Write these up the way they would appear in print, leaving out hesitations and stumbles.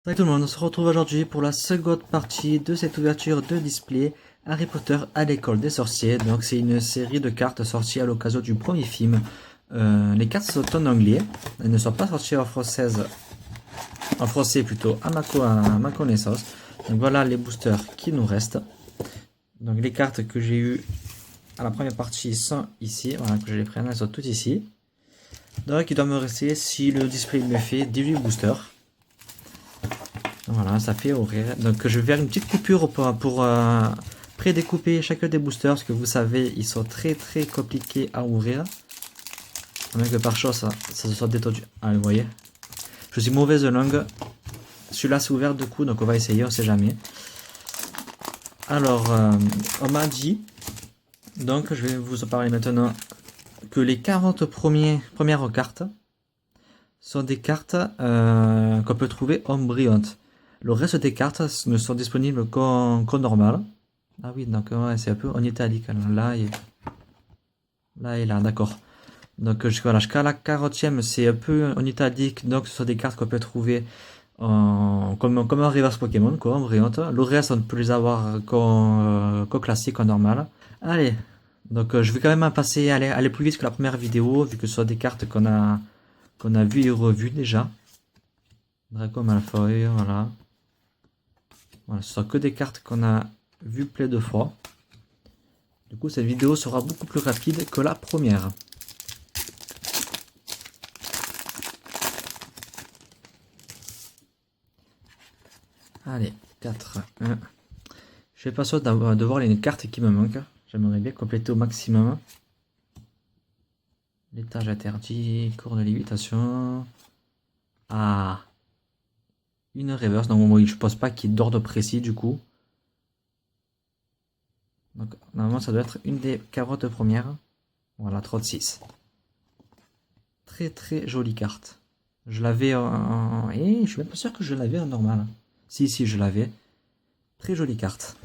Salut tout le monde, on se retrouve aujourd'hui pour la seconde partie de cette ouverture de display Harry Potter à l'école des sorciers. Donc c'est une série de cartes sorties à l'occasion du premier film. Les cartes sont en anglais, elles ne sont pas sorties en français plutôt à ma connaissance. Donc voilà les boosters qui nous restent. Donc les cartes que j'ai eues à la première partie sont ici, voilà que je les prenne, elles sont toutes ici. Donc il doit me rester, si le display me fait 18 boosters. Voilà, ça fait ouvrir. Donc je vais faire une petite coupure pour prédécouper chacun des boosters, parce que vous savez, ils sont très compliqués à ouvrir. Même que par chose, ça se soit détendu. Ah, vous voyez. Je suis mauvaise langue. Celui-là c'est ouvert de coup, donc on va essayer, on sait jamais. Alors, on m'a dit, donc je vais vous en parler maintenant, que les 40 premières cartes sont des cartes qu'on peut trouver en brillante. Le reste des cartes ne sont disponibles qu'en normal. Ah oui, donc ouais, c'est un peu en italique. Alors, là et là, d'accord. Donc jusqu'à la 40e, c'est un peu en italique. Donc ce sont des cartes qu'on peut trouver comme un reverse Pokémon, quoi, en brillante. Le reste, on peut les avoir qu'en classique, en normal. Allez, donc je vais quand même aller plus vite que la première vidéo, vu que ce sont des cartes qu'on a vues et revues déjà. Draco Malfoy, voilà. Voilà, ce sont que des cartes qu'on a vues plein de fois. Du coup, cette vidéo sera beaucoup plus rapide que la première. Allez, 4, 1. Je fais pas sûr de voir les cartes qui me manquent. J'aimerais bien compléter au maximum. L'étage interdit, cours de lévitation. Ah, une reverse. Donc oui, je pense pas qu'il y ait d'ordre précis du coup. Donc normalement ça doit être une des 40 premières. Voilà, 36. Très jolie carte. Je l'avais je suis même pas sûr que je l'avais en normal. Si, je l'avais. Très jolie carte.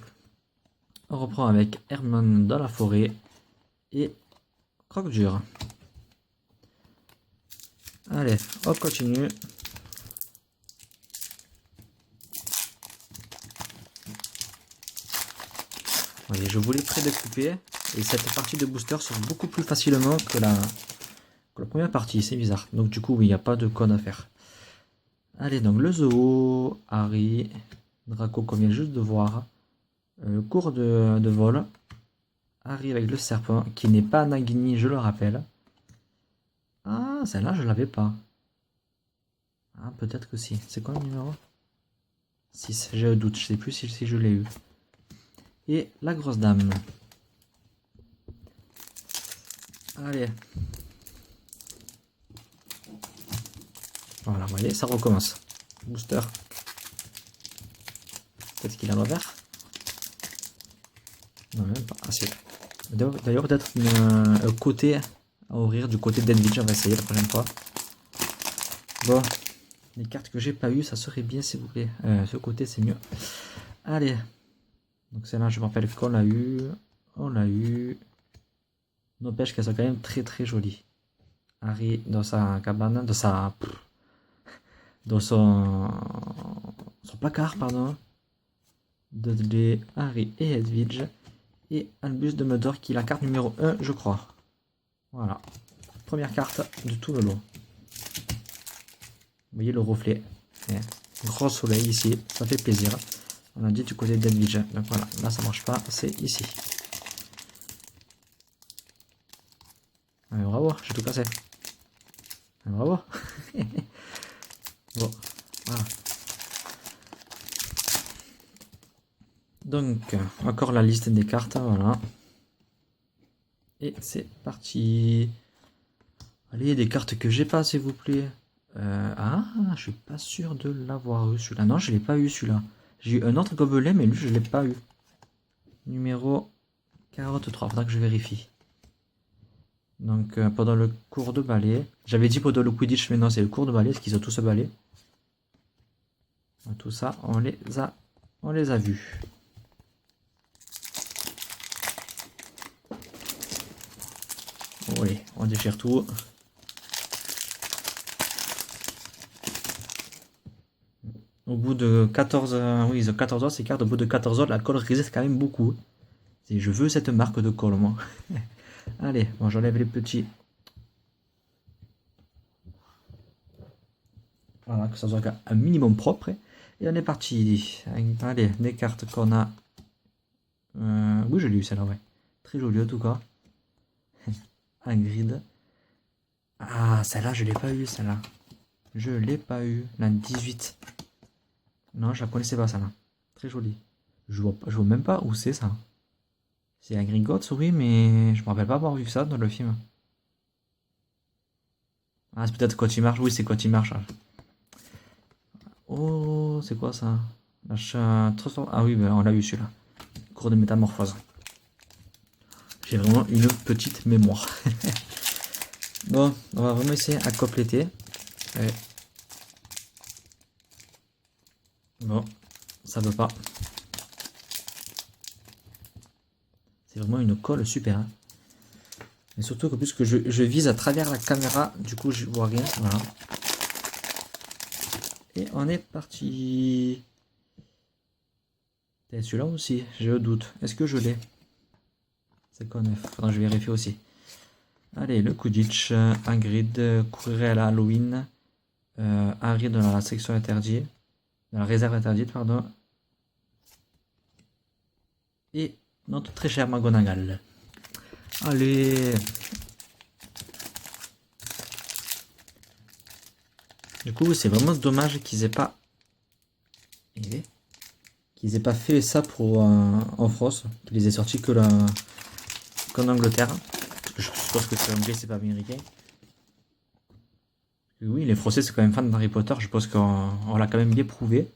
On reprend avec Hermione dans la forêt et Croque-Dur. Allez, on continue. Voyez, je voulais prédécouper et cette partie de booster sort beaucoup plus facilement que la première partie, c'est bizarre. Donc du coup, oui, il n'y a pas de code à faire. Allez, donc le zoo, Harry, Draco qu'on vient juste de voir, le cours de vol, Harry avec le serpent, qui n'est pas Nagini, je le rappelle. Ah, celle-là, je l'avais pas. Ah, peut-être que si. C'est quoi le numéro 6, j'ai un doute, je sais plus si je l'ai eu. Et la grosse dame. Allez. Voilà, vous voyez, ça recommence. Booster. Peut-être qu'il a l'envers. Non, même pas. Ah, si. D'ailleurs, peut-être un côté à ouvrir du côté d'Edwidge. On va essayer la prochaine fois. Bon. Les cartes que j'ai pas eues, ça serait bien s'il vous plaît. Ce côté, c'est mieux. Allez. Donc celle-là, je me rappelle qu'on l'a eu. On l'a eu. N'empêche qu'elles sont quand même très jolies. Harry dans sa cabane, dans son placard, pardon. Dudley, Harry et Edwidge. Et Albus Dumbledore qui est la carte numéro 1, je crois. Voilà. Première carte de tout le lot. Vous voyez le reflet. Gros soleil ici, ça fait plaisir. On a dit du côté d'Edwidge. Donc voilà, là ça marche pas, c'est ici. Allez, bravo, j'ai tout cassé. Allez, bravo. Bon, voilà. Donc, encore la liste des cartes, voilà. Et c'est parti. Allez, des cartes que j'ai pas, s'il vous plaît. Je suis pas sûr de l'avoir eu celui-là. Non, je l'ai pas eu celui-là. J'ai eu un autre gobelet, mais lui, je l'ai pas eu. Numéro 43, faudra que je vérifie. Donc, pendant le cours de ballet. J'avais dit pendant le Quidditch, mais non, c'est le cours de ballet, parce qu'ils ont tous ce ballet. Tout ça, on les a vus. Oui, on déchire tout. Au bout de 14, oui, 14 heures, ces cartes, au bout de 14 heures, la colle résiste quand même beaucoup. Et je veux cette marque de colle, moi. Allez, bon, j'enlève les petits. Voilà, que ça soit un minimum propre. Et on est parti. Allez, des cartes qu'on a. Oui, je l'ai eu celle-là, ouais. Très jolie en tout cas. Un grid. Ah, celle-là, je l'ai pas eu, celle-là. Je l'ai pas eu. La 18. Non, je la connaissais pas, celle-là. Très jolie. Je vois même pas où c'est ça. C'est un Gringotts, oui, mais je me rappelle pas avoir vu ça dans le film. Ah, c'est peut-être quand il marche. Oui, c'est quand il marche. Oh, c'est quoi ça? Ah oui, ben, on l'a eu celui-là. Cours de métamorphose. J'ai vraiment une petite mémoire. Bon, on va vraiment essayer à compléter. Ouais. Bon, ça veut pas. C'est vraiment une colle super. Hein. Et surtout que puisque je vise à travers la caméra, du coup je vois rien. Voilà. Et on est parti. Et celui-là aussi, je doute. Est-ce que je l'ai? C'est quoi neuf? Faudra que je vérifie aussi. Allez, le Kudich, Hagrid, courrirait à la Halloween, Harry dans la section interdite, dans la réserve interdite, pardon. Et notre très cher McGonagall. Allez. Du coup, c'est vraiment dommage qu'ils aient pas... qu'ils aient pas fait ça pour en France, qu'ils les aient sortis que qu'en Angleterre. Je suppose que c'est anglais, c'est pas américain. Oui, les Français c'est quand même fans d'Harry Potter, je pense qu'on l'a quand même bien prouvé.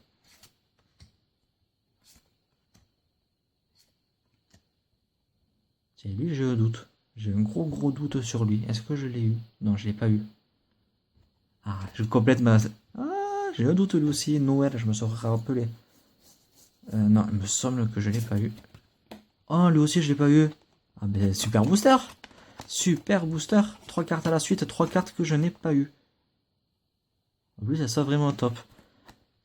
Tiens, lui, je doute. J'ai un gros doute sur lui. Est-ce que je l'ai eu? Non, je l'ai pas eu. Ah, je complète ma... Ah, j'ai un doute lui aussi. Noël, je me serais rappelé. Non, il me semble que je l'ai pas eu. Oh, lui aussi, je l'ai pas eu. Ah, ben, super booster. Super booster. 3 cartes à la suite, 3 cartes que je n'ai pas eu. Lui, c'est ça vraiment top.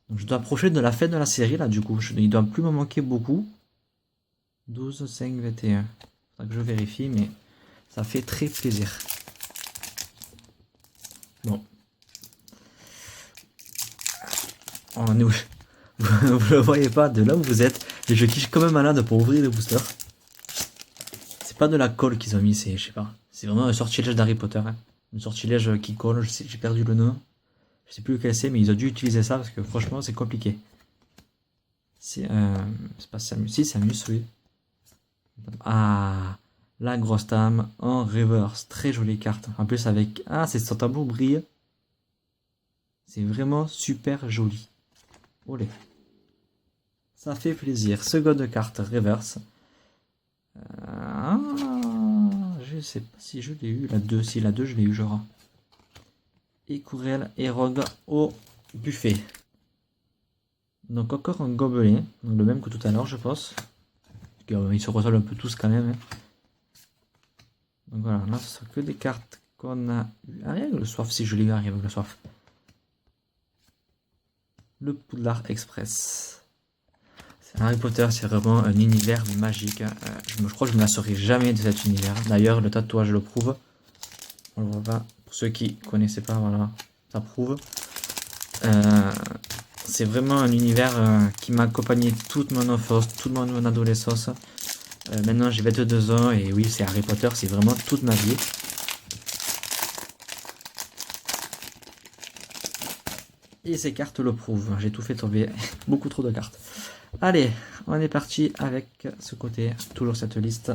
Donc, je dois approcher de la fin de la série, là, du coup. Il doit plus me manquer beaucoup. 12, 5, 21. Faudra que je vérifie, mais ça fait très plaisir. Bon. On est où? Vous le voyez pas de là où vous êtes. Et je quiche comme un malade pour ouvrir le booster. C'est pas de la colle qu'ils ont mis, c'est, je sais pas. C'est vraiment un sortilège d'Harry Potter. Hein. Un sortilège qui colle, j'ai perdu le nom. Je sais plus lequel c'est, mais ils ont dû utiliser ça parce que franchement, c'est compliqué. C'est pas Samus. Si, Samus, oui. Ah, la grosse dame en reverse. Très jolie carte. En plus, avec. Ah, c'est son tableau brille. C'est vraiment super joli. Olé. Ça fait plaisir. Seconde carte reverse. Je sais pas si je l'ai eu. La 2, si la 2, je l'ai eu, genre. Et Courel et Rogue au buffet. Donc encore un gobelet, donc le même que tout à l'heure je pense. Ils se ressemblent un peu tous quand même. Hein. Donc voilà, là ce sont que des cartes qu'on a eu. Ah, avec le soif, si je l'ai eu avec le soif. Le Poudlard Express. Harry Potter, c'est vraiment un univers magique. Je crois que je ne me lasserai jamais de cet univers. D'ailleurs, le tatouage le prouve. On le voit pas. Pour ceux qui ne connaissaient pas, voilà, ça prouve. C'est vraiment un univers qui m'a accompagné toute mon enfance, toute mon adolescence. Maintenant j'ai 22 ans et oui, c'est Harry Potter, c'est vraiment toute ma vie. Et ces cartes le prouvent, j'ai tout fait tomber, beaucoup trop de cartes. Allez, on est parti avec ce côté, toujours cette liste.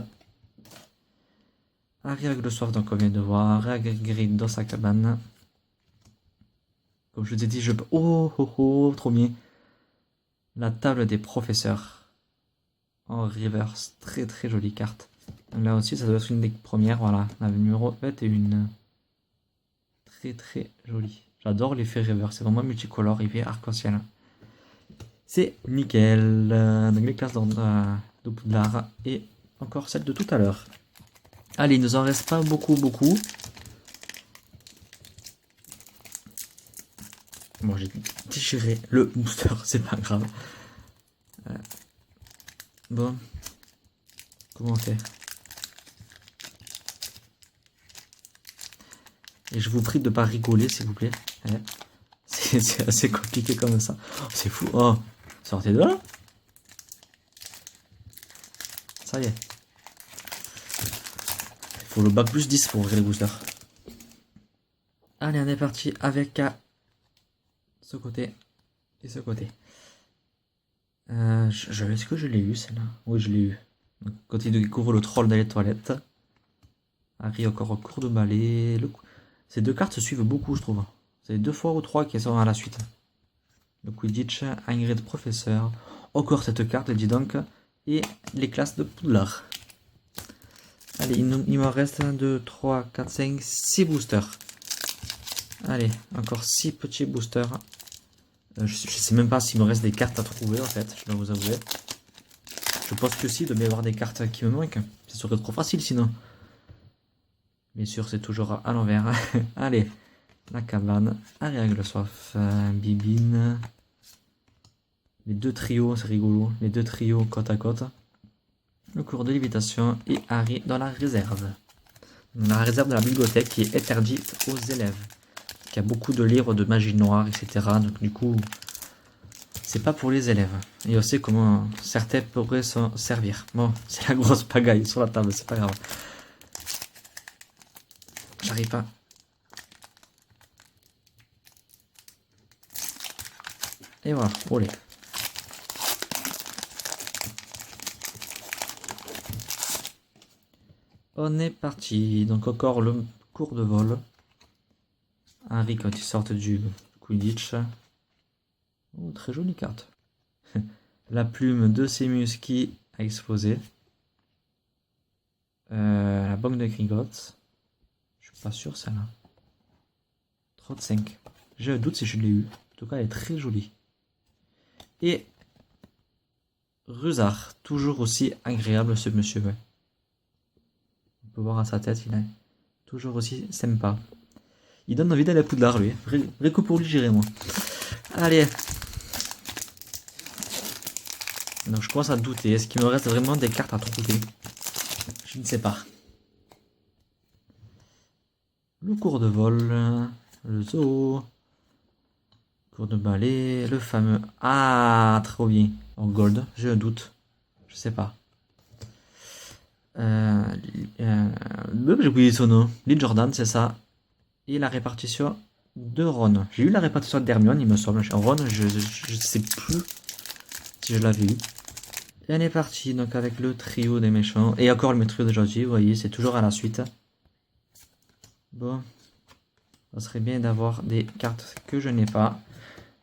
Harry avec le soif, donc on vient de voir, Hagrid dans sa cabane. Comme je vous ai dit, oh, trop bien. La table des professeurs. En reverse. Très jolie carte. Donc là aussi, ça doit être une des premières. Voilà, la numéro 21. Très jolie. J'adore l'effet reverse. C'est vraiment multicolore, effet arc-en-ciel. C'est nickel. Donc les classes de Poudlard. Et encore celle de tout à l'heure. Allez, il nous en reste pas beaucoup. Bon, j'ai déchiré le booster, c'est pas grave. Bon, comment on fait? Et je vous prie de ne pas rigoler, s'il vous plaît. C'est assez compliqué comme ça. Oh, c'est fou. Oh, sortez de là. Ça y est. Il faut le bac plus 10 pour ouvrir les boosters. Allez, on est parti avec ce côté et ce côté. Est-ce que je l'ai eu celle-là? Oui, je l'ai eu. Donc, quand il découvre le troll dans les toilettes. Harry encore au cours de balai. Ces deux cartes se suivent beaucoup, je trouve. C'est 2 fois ou 3 qui sont à la suite. Le Quidditch, Hagrid professeur. Encore cette carte, dis donc. Et les classes de Poudlard. Allez, il me reste 1, 2, 3, 4, 5, 6 boosters. Allez, encore 6 petits boosters. Je sais même pas s'il me reste des cartes à trouver en fait, je dois vous avouer. Je pense que si, il doit y avoir des cartes qui me manquent. Ce serait trop facile sinon. Bien sûr, c'est toujours à l'envers. Allez, la cabane, Harry avec le soif, Bibine. Les deux trios, c'est rigolo. Les deux trios côte à côte. Le cours de lévitation et Harry dans la réserve. La réserve de la bibliothèque qui est interdite aux élèves. Il y a beaucoup de livres de magie noire, etc. Donc du coup, c'est pas pour les élèves. Et on sait comment certains pourraient s'en servir. Bon, c'est la grosse pagaille sur la table, c'est pas grave. J'arrive pas. Et voilà, olé. On est parti. Donc encore le cours de vol. Harry quand il sort du Quidditch. Oh, très jolie carte. La plume de Seamus qui a explosé. La banque de Gringotts. Je suis pas sûr celle-là. 35. J'ai un doute si je l'ai eu. En tout cas, elle est très jolie. Et Rusard, toujours aussi agréable ce monsieur. Ouais. On peut voir à sa tête, il est toujours aussi sympa. Il donne envie d'aller à Poudlard, lui. Vrai coup pour lui, j'irai, moi. Allez. Donc, je commence à douter. Est-ce qu'il me reste vraiment des cartes à trouver? Je ne sais pas. Le cours de vol. Le zoo. Cours de balai. Le fameux... Ah, trop bien. En gold, j'ai un doute. Je sais pas. J'ai oublié son nom. Lee Jordan, c'est ça. Et la répartition de Ron. J'ai eu la répartition d'Hermione, il me semble. Ron, je sais plus si je l'avais eu. Et on est parti donc avec le trio des méchants. Et encore le trio d'aujourd'hui, vous voyez, c'est toujours à la suite. Bon. Ça serait bien d'avoir des cartes que je n'ai pas.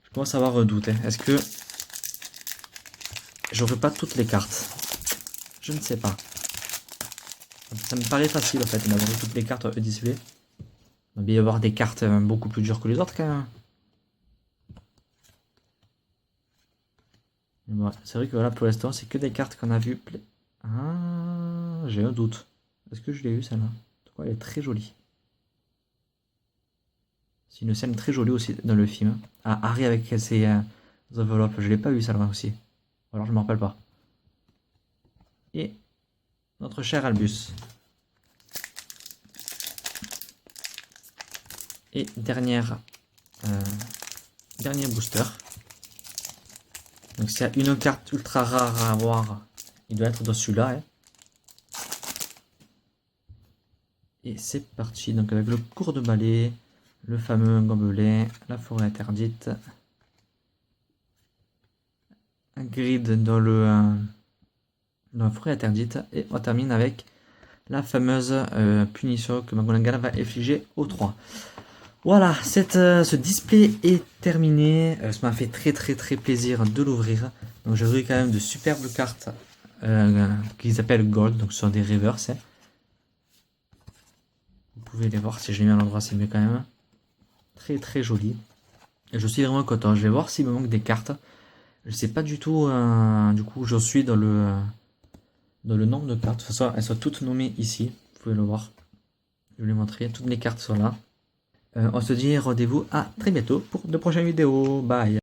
Je commence à avoir un doute. Est-ce que j'aurai pas toutes les cartes? Je ne sais pas. Ça me paraît facile en fait d'avoir toutes les cartes display. Il va bien y avoir des cartes beaucoup plus dures que les autres quand même. Bon, c'est vrai que voilà, pour l'instant, c'est que des cartes qu'on a vues. Ah, j'ai un doute. Est-ce que je l'ai eu celle-là? Elle est très jolie. C'est une scène très jolie aussi dans le film. Ah, Harry avec ses enveloppes. Je l'ai pas eu celle-là aussi. Alors je me rappelle pas. Et notre cher Albus. Et dernier booster. Donc s'il y a une carte ultra rare à avoir, il doit être dans celui-là. Hein. Et c'est parti. Donc avec le cours de balai, le fameux gobelet, la forêt interdite, un grid dans la forêt interdite. Et on termine avec la fameuse punition que McGonagall va infliger aux 3. Voilà, ce display est terminé. Ça m'a fait très plaisir de l'ouvrir. Donc j'ai eu quand même de superbes cartes qui s'appellent Gold, donc ce sont des reverse. Hein. Vous pouvez les voir si je les mets à l'endroit, c'est mieux quand même. Très joli. Et je suis vraiment content. Je vais voir s'il me manque des cartes. Je sais pas du tout du coup je suis dans le nombre de cartes. De toute façon, elles sont toutes nommées ici. Vous pouvez le voir. Je vais vous les montrer. Toutes les cartes sont là. On se dit rendez-vous à très bientôt pour de prochaines vidéos. Bye.